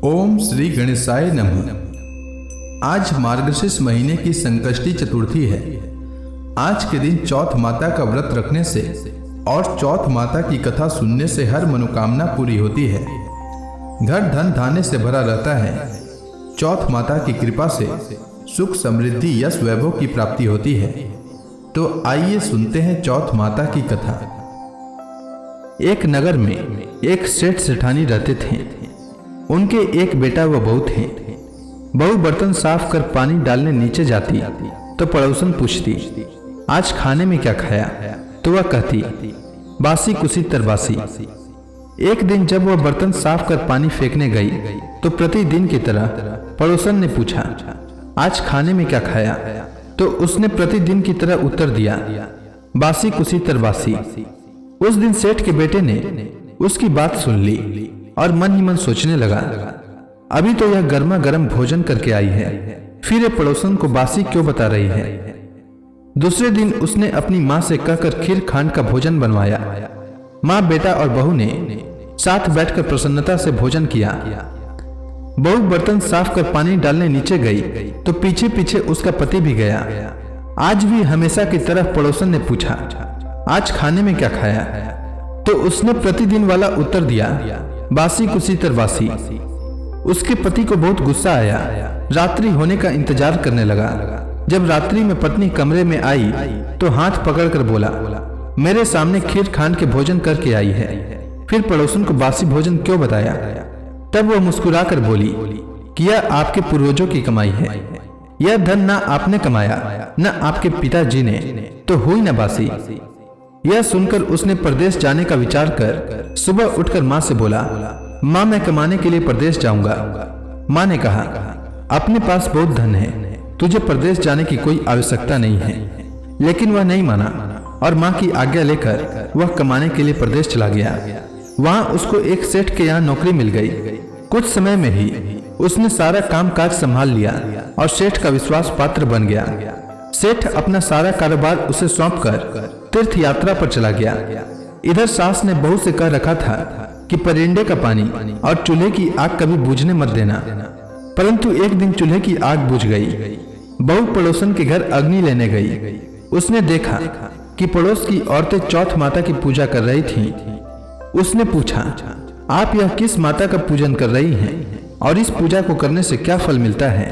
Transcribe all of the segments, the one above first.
ओम श्री गणेशाय नमः। आज मार्गशीर्ष महीने की संकष्टी चतुर्थी है। आज के दिन चौथ माता का व्रत रखने से और चौथ माता की कथा सुनने से हर मनोकामना पूरी होती है। घर धन धान्य से भरा रहता है। चौथ माता की कृपा से सुख समृद्धि यश वैभव की प्राप्ति होती है। तो आइए सुनते हैं चौथ माता की कथा। एक नगर में एक सेठ सेठानी रहते थे। उनके एक बेटा व बहू थे। बहू बर्तन साफ कर पानी डालने नीचे जाती तो पड़ोसन पूछती, आज खाने में क्या खाया? तो वह कहती, बासी कुसी तरबासी। एक दिन जब वह बर्तन साफ कर पानी फेंकने गई तो प्रतिदिन की तरह पड़ोसन ने पूछा, आज खाने में क्या खाया? तो उसने प्रतिदिन की तरह उत्तर दिया, बासी कुसी तरबासी। उस दिन सेठ के बेटे ने उसकी बात सुन ली और मन ही मन सोचने लगा, अभी तो यह गर्मा गर्म भोजन करके आई है, फिर ये पड़ोसन को बासी क्यों बता रही है। दूसरे दिन उसने अपनी माँ से कहकर खीर खांड का भोजन बनवाया। माँ, बेटा और बहू ने साथ बैठकर प्रसन्नता से भोजन किया। बहू बर्तन साफ कर पानी डालने नीचे गई तो पीछे पीछे उसका पति भी गया। आज भी हमेशा की तरह पड़ोसन ने पूछा, आज खाने में क्या खाया? तो उसने प्रतिदिन वाला उत्तर दिया, बासी कुसी तरबासी। उसके पति को बहुत गुस्सा आया। रात्रि होने का इंतजार करने लगा। जब रात्रि में पत्नी कमरे में आई तो हाथ पकड़कर बोला, मेरे सामने खीर खांड के भोजन करके आई है, फिर पड़ोसन को बासी भोजन क्यों बताया? तब वह मुस्कुराकर बोली कि यह आपके पूर्वजों की कमाई है। यह धन ना आपने कमाया न आपके पिताजी ने, तो हुई न बासी। यह सुनकर उसने परदेश जाने का विचार कर सुबह उठकर माँ से बोला, माँ, मैं कमाने के लिए परदेश जाऊंगा। माँ ने कहा, अपने पास बहुत धन है, तुझे परदेश जाने की कोई आवश्यकता नहीं है। लेकिन वह नहीं माना और माँ की आज्ञा लेकर वह कमाने के लिए परदेश चला गया। वहां उसको एक सेठ के यहाँ नौकरी मिल गई। कुछ समय में ही उसने सारा काम काज संभाल लिया और सेठ का विश्वास पात्र बन गया। सेठ अपना सारा कारोबार उसे सौंपकर तीर्थ यात्रा पर चला गया। इधर सास ने बहू से कह रखा था कि परिंदे का पानी और चूल्हे की आग कभी बुझने मत देना। परंतु एक दिन चूल्हे की आग बुझ गई। बहू पड़ोसन के घर अग्नि लेने गई। उसने देखा कि पड़ोस की औरतें चौथ माता की पूजा कर रही थीं। उसने पूछा, आप यह किस माता का पूजन कर रही हैं और इस पूजा को करने से क्या फल मिलता है?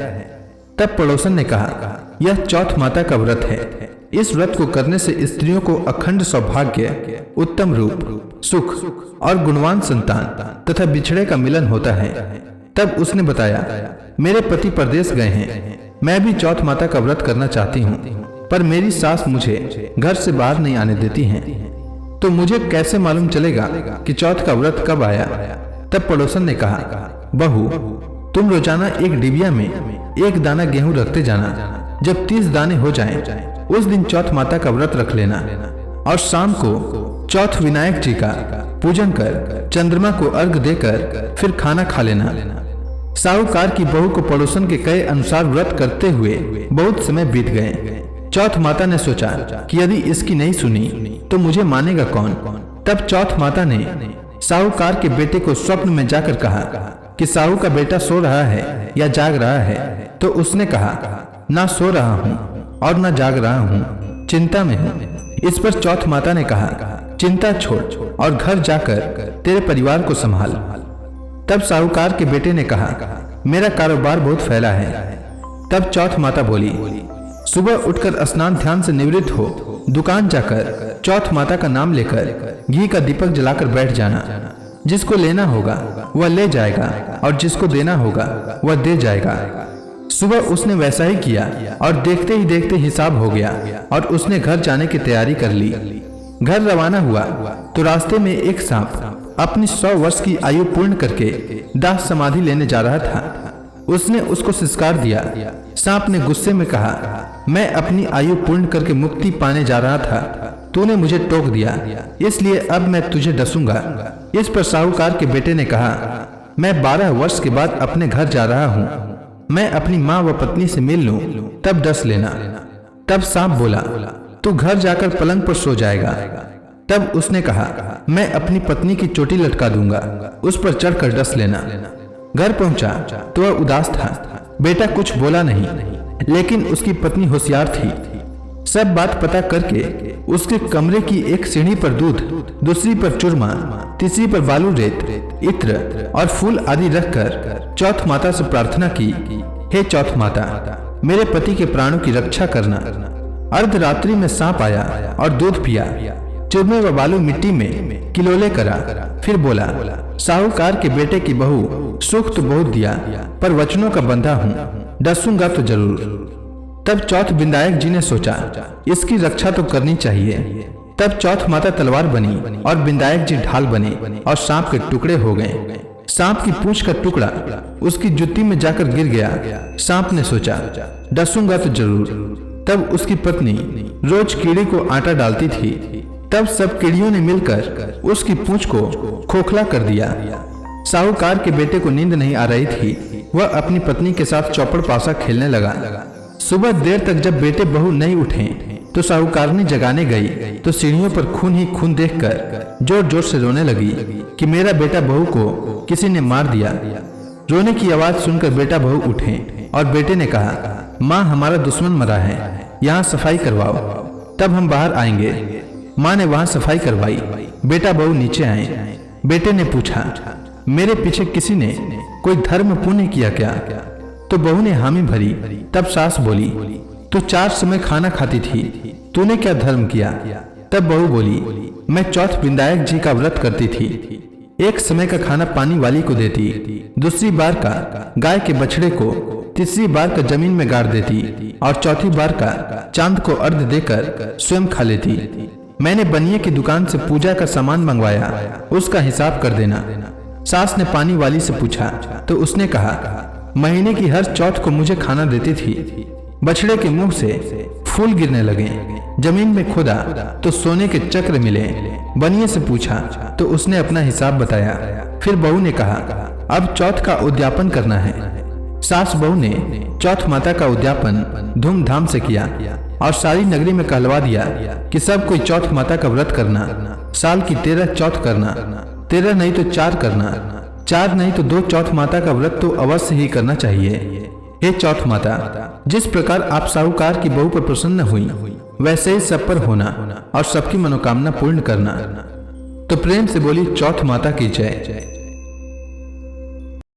तब पड़ोसन ने कहा, यह चौथ माता का व्रत है। इस व्रत को करने से स्त्रियों को अखंड सौभाग्य, उत्तम रूप, सुख और गुणवान संतान तथा बिछड़े का मिलन होता है। तब उसने बताया, मेरे पति परदेश गए हैं, मैं भी चौथ माता का व्रत करना चाहती हूँ, पर मेरी सास मुझे घर से बाहर नहीं आने देती हैं। तो मुझे कैसे मालूम चलेगा कि चौथ का व्रत कब आया? तब पड़ोसन ने कहा, बहू, तुम रोजाना एक डिबिया में एक दाना गेहूं रखते जाना। जब 30 दाने हो जाएं, उस दिन चौथ माता का व्रत रख लेना और शाम को चौथ विनायक जी का पूजन कर चंद्रमा को अर्घ देकर फिर खाना खा लेना। साहूकार की बहू को पड़ोसन के कहे अनुसार व्रत करते हुए बहुत समय बीत गए। चौथ माता ने सोचा कि यदि इसकी नहीं सुनी तो मुझे मानेगा कौन। तब चौथ माता ने साहूकार के बेटे को स्वप्न में जाकर कहा कि साहू का बेटा सो रहा है या जाग रहा है। तो उसने कहा, ना सो रहा हूँ और ना जाग रहा हूँ, चिंता में हूँ। इस पर चौथ माता ने कहा, चिंता छोड़ और घर जाकर तेरे परिवार को संभाल। तब साहूकार के बेटे ने कहा, मेरा कारोबार बहुत फैला है। तब चौथ माता बोली, सुबह उठकर स्नान ध्यान से निवृत्त हो, दुकान जाकर चौथ माता का नाम लेकर घी का दीपक जलाकर बैठ जाना। जिसको लेना होगा वह ले जाएगा और जिसको देना होगा वह दे जाएगा। सुबह उसने वैसा ही किया और देखते ही देखते हिसाब हो गया और उसने घर जाने की तैयारी कर ली। घर रवाना हुआ तो रास्ते में एक सांप अपनी 100 वर्ष की आयु पूर्ण करके दाह समाधि लेने जा रहा था। उसने उसको सिसकार दिया। सांप ने गुस्से में कहा, मैं अपनी आयु पूर्ण करके मुक्ति पाने जा रहा था, तूने मुझे टोक दिया, इसलिए अब मैं तुझे डसूंगा। इस पर साहूकार के बेटे ने कहा, मैं 12 वर्ष के बाद अपने घर जा रहा हूँ, मैं अपनी माँ व पत्नी से मिल लूं, तब डस लेना। तब सांप बोला, तू घर जाकर पलंग पर सो जाएगा। तब उसने कहा, मैं अपनी पत्नी की चोटी लटका दूंगा, उस पर चढ़कर डस लेना। घर पहुंचा तो वह उदास था। बेटा कुछ बोला नहीं, लेकिन उसकी पत्नी होशियार थी। सब बात पता करके उसके कमरे की एक सीढ़ी पर दूध, दूसरी पर चूरमा, तीसरी पर बालू रेत, इत्र और फूल आदि रखकर चौथ माता से प्रार्थना की, हे चौथ माता, मेरे पति के प्राणों की रक्षा करना। अर्धरात्रि में सांप आया और दूध पिया, चूरमे व बालू मिट्टी में किलोले करा। फिर बोला, साहूकार के बेटे की बहू सुख तो बहुत दिया, पर वचनों का बंधा हूँ, डसूंगा तो जरूर। तब चौथ विंदायक जी ने सोचा, इसकी रक्षा तो करनी चाहिए। तब चौथ माता तलवार बनी और विंदायक जी ढाल बने और सांप के टुकड़े हो गए। सांप की पूंछ का टुकड़ा उसकी जुत्ती में जाकर गिर गया। सांप ने सोचा, डसूंगा तो जरूर। तब उसकी पत्नी रोज कीड़ी को आटा डालती थी। तब सब कीड़ियों ने मिलकर उसकी पूंछ को खोखला कर दिया। साहूकार के बेटे को नींद नहीं आ रही थी। वह अपनी पत्नी के साथ चौपड़ पासा खेलने लगा। सुबह देर तक जब बेटे बहू नहीं उठे तो साहूकारनी जगाने गई तो सीढ़ियों पर खून ही खून देखकर जोर जोर से रोने लगी कि मेरा बेटा बहू को किसी ने मार दिया। रोने की आवाज सुनकर बेटा बहू उठे और बेटे ने कहा, माँ हमारा दुश्मन मरा है, यहाँ सफाई करवाओ, तब हम बाहर आएंगे। माँ ने वहाँ सफाई करवाई। बेटा बहू नीचे आए। बेटे ने पूछा, मेरे पीछे किसी ने कोई धर्म पुण्य किया क्या? तो बहू ने हामी भरी। तब सास बोली, तू 4 समय खाना खाती थी, तूने क्या धर्म किया? तब बहू बोली, मैं चौथ विंदायक जी का व्रत करती थी। एक समय का खाना पानी वाली को देती, दूसरी बार का गाय के बछड़े को, तीसरी बार का जमीन में गाड़ देती और चौथी बार का चांद को अर्घ देकर स्वयं खा लेती। मैंने बनिए की दुकान से पूजा का सामान मंगवाया, उसका हिसाब कर देना। सास ने पानी वाली से पूछा तो उसने कहा, महीने की हर चौथ को मुझे खाना देती थी। बछड़े के मुंह से फूल गिरने लगे। जमीन में खोदा तो सोने के चक्र मिले। बनिए से पूछा तो उसने अपना हिसाब बताया। फिर बहू ने कहा, अब चौथ का उद्यापन करना है। सास बहू ने चौथ माता का उद्यापन धूमधाम से किया और सारी नगरी में कहलवा दिया कि सब कोई चौथ माता का व्रत करना। साल की 13 चौथ करना, 13 नहीं तो 4 करना, 4 नहीं तो 2 चौथ माता का व्रत तो अवश्य ही करना चाहिए। हे चौथ माता, जिस प्रकार आप साहूकार की बहू पर प्रसन्न हुई, वैसे ही सब पर होना और सबकी मनोकामना पूर्ण करना। तो प्रेम से बोली चौथ माता की जय।